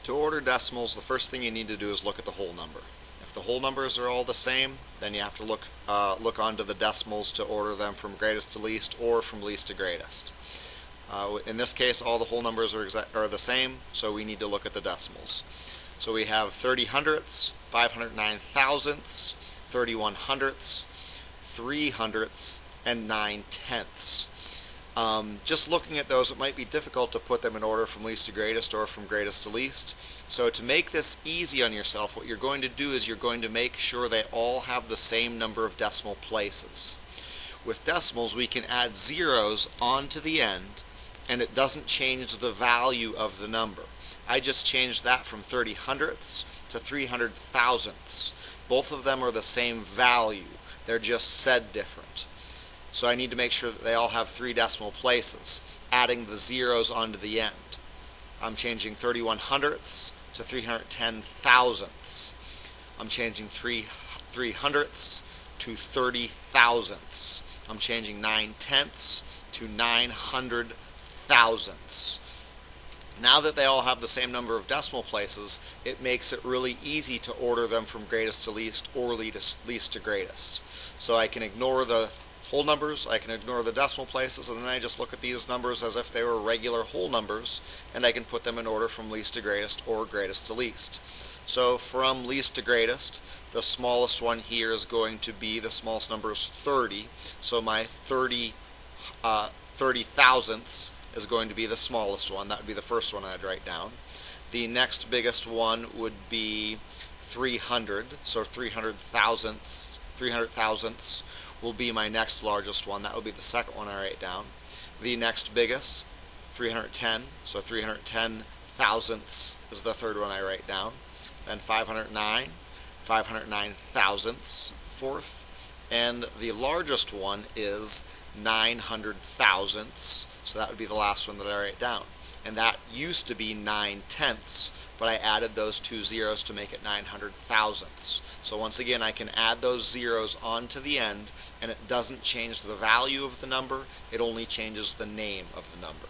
To order decimals, the first thing you need to do is look at the whole number. If the whole numbers are all the same, then you have to look onto the decimals to order them from greatest to least or from least to greatest. In this case, all the whole numbers are the same, so we need to look at the decimals. So we have 30 hundredths, 509 thousandths, 31 hundredths, 3 hundredths, and 9 tenths. Just looking at those, it might be difficult to put them in order from least to greatest or from greatest to least. So to make this easy on yourself, what you're going to do is you're going to make sure they all have the same number of decimal places. With decimals, we can add zeros onto the end, and it doesn't change the value of the number. I just changed that from 30 hundredths to 300 thousandths. Both of them are the same value. They're just said different. So I need to make sure that they all have 3 decimal places, adding the zeros onto the end. I'm changing 31 hundredths to 310 thousandths. I'm changing 3 hundredths to 30 thousandths. I'm changing 9 tenths to 900 thousandths. Now that they all have the same number of decimal places, it makes it really easy to order them from greatest to least or least to greatest. So I can ignore the whole numbers, I can ignore the decimal places, and then I just look at these numbers as if they were regular whole numbers, and I can put them in order from least to greatest or greatest to least. So from least to greatest, the smallest one here is going to be, the smallest number is 30, so my 30 thousandths is going to be the smallest one. That would be the first one I'd write down. The next biggest one would be 300, so 300 thousandths will be my next largest one. That would be the second one I write down. The next biggest, 310, so 310 thousandths is the third one I write down. Then 509 thousandths, fourth. And the largest one is 900 thousandths, so that would be the last one that I write down. And that used to be 9 tenths, but I added those 2 zeros to make it 900 thousandths. So once again, I can add those zeros onto the end, and it doesn't change the value of the number, it only changes the name of the number.